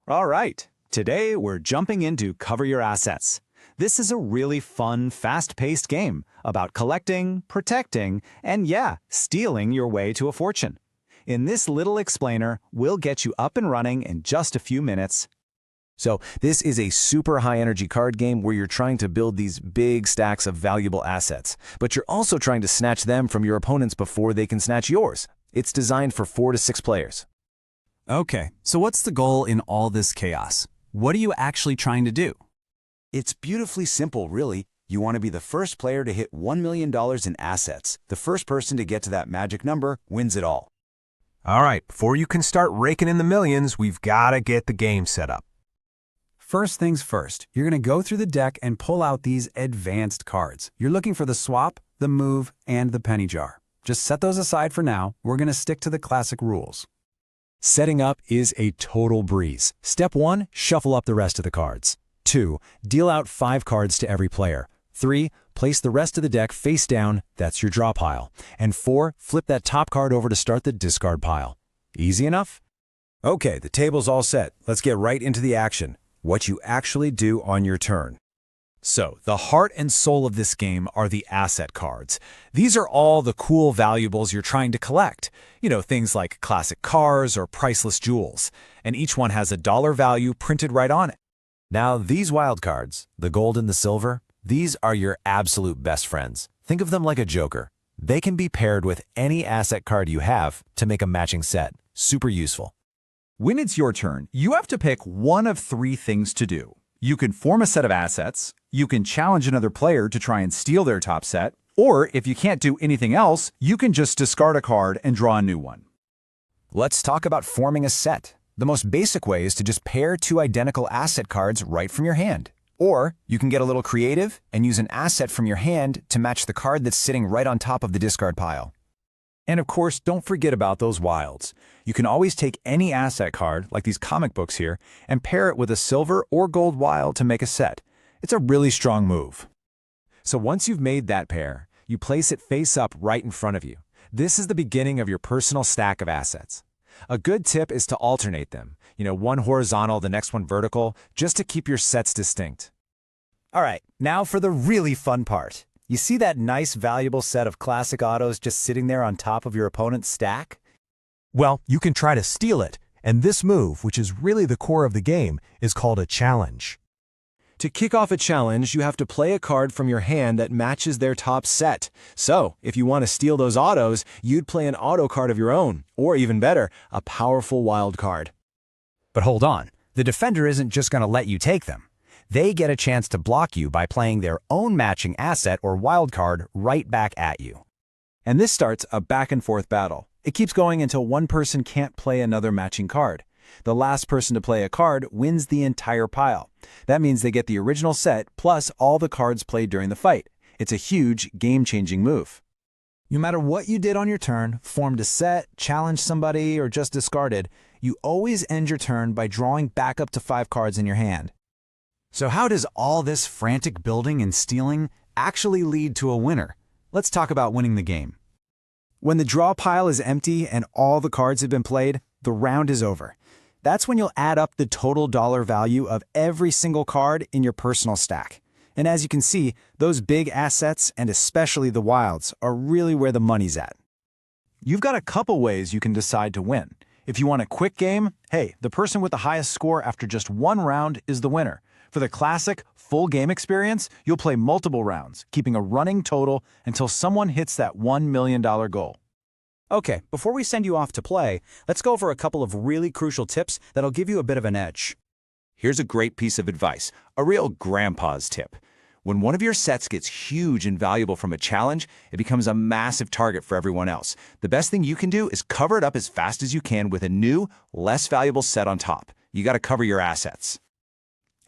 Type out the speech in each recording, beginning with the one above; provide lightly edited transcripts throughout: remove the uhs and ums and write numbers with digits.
All right, today we're jumping into Cover Your Assets. This is a really fun, fast-paced game about collecting, protecting, and yeah, stealing your way to a fortune. In this little explainer, we'll get you up and running in just a few minutes. So this is a super high-energy card game where you're trying to build these big stacks of valuable assets, but you're also trying to snatch them from your opponents before they can snatch yours. It's designed for 4 to 6 players. Okay, so what's the goal in all this chaos? What are you actually trying to do? It's beautifully simple, really. You want to be the first player to hit $1 million in assets. The first person to get to that magic number wins it all. All right, before you can start raking in the millions, we've got to get the game set up. First things first, you're going to go through the deck and pull out these advanced cards. You're looking for the swap, the move, and the penny jar. Just set those aside for now. We're going to stick to the classic rules. Setting up is a total breeze. Step 1, shuffle up the rest of the cards. 2, deal out 5 cards to every player. 3, place the rest of the deck face down, that's your draw pile. And 4, flip that top card over to start the discard pile. Easy enough? Okay, the table's all set. Let's get right into the action. What you actually do on your turn. So, the heart and soul of this game are the asset cards. These are all the cool valuables you're trying to collect. You know, things like classic cars or priceless jewels. And each one has a dollar value printed right on it. Now, these wild cards, the gold and the silver, these are your absolute best friends. Think of them like a joker. They can be paired with any asset card you have to make a matching set. Super useful. When it's your turn, you have to pick one of 3 things to do. You can form a set of assets, you can challenge another player to try and steal their top set, or if you can't do anything else, you can just discard a card and draw a new one. Let's talk about forming a set. The most basic way is to just pair 2 identical asset cards right from your hand. Or you can get a little creative and use an asset from your hand to match the card that's sitting right on top of the discard pile. And of course, don't forget about those wilds. You can always take any asset card, like these comic books here, and pair it with a silver or gold wild to make a set. It's a really strong move. So once you've made that pair, you place it face up right in front of you. This is the beginning of your personal stack of assets. A good tip is to alternate them. One horizontal, the next one vertical, just to keep your sets distinct. All right, now for the really fun part. You see that nice, valuable set of classic autos just sitting there on top of your opponent's stack? Well, you can try to steal it, and this move, which is really the core of the game, is called a challenge. To kick off a challenge, you have to play a card from your hand that matches their top set. So, if you want to steal those autos, you'd play an auto card of your own, or even better, a powerful wild card. But hold on, the defender isn't just going to let you take them. They get a chance to block you by playing their own matching asset or wild card right back at you. And this starts a back-and-forth battle. It keeps going until one person can't play another matching card. The last person to play a card wins the entire pile. That means they get the original set plus all the cards played during the fight. It's a huge, game-changing move. No matter what you did on your turn, formed a set, challenged somebody, or just discarded, you always end your turn by drawing back up to 5 cards in your hand. So how does all this frantic building and stealing actually lead to a winner? Let's talk about winning the game. When the draw pile is empty and all the cards have been played, the round is over. That's when you'll add up the total dollar value of every single card in your personal stack. And as you can see, those big assets, and especially the wilds, are really where the money's at. You've got a couple ways you can decide to win. If you want a quick game, hey, the person with the highest score after just 1 round is the winner. For the classic, full game experience, you'll play multiple rounds, keeping a running total until someone hits that $1 million goal. Okay, before we send you off to play, let's go over a couple of really crucial tips that'll give you a bit of an edge. Here's a great piece of advice, a real grandpa's tip. When one of your sets gets huge and valuable from a challenge, it becomes a massive target for everyone else. The best thing you can do is cover it up as fast as you can with a new, less valuable set on top. You got to cover your assets.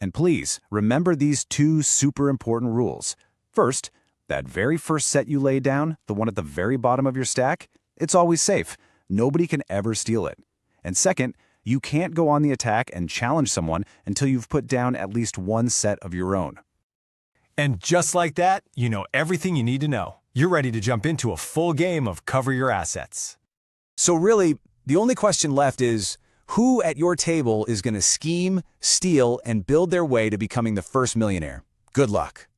And please, remember these 2 super important rules. First, that very first set you lay down, the one at the very bottom of your stack, it's always safe. Nobody can ever steal it. And second, you can't go on the attack and challenge someone until you've put down at least 1 set of your own. And just like that, you know everything you need to know. You're ready to jump into a full game of Cover Your Assets. So really, the only question left is, Who at your table is going to scheme, steal, and build their way to becoming the first millionaire? Good luck.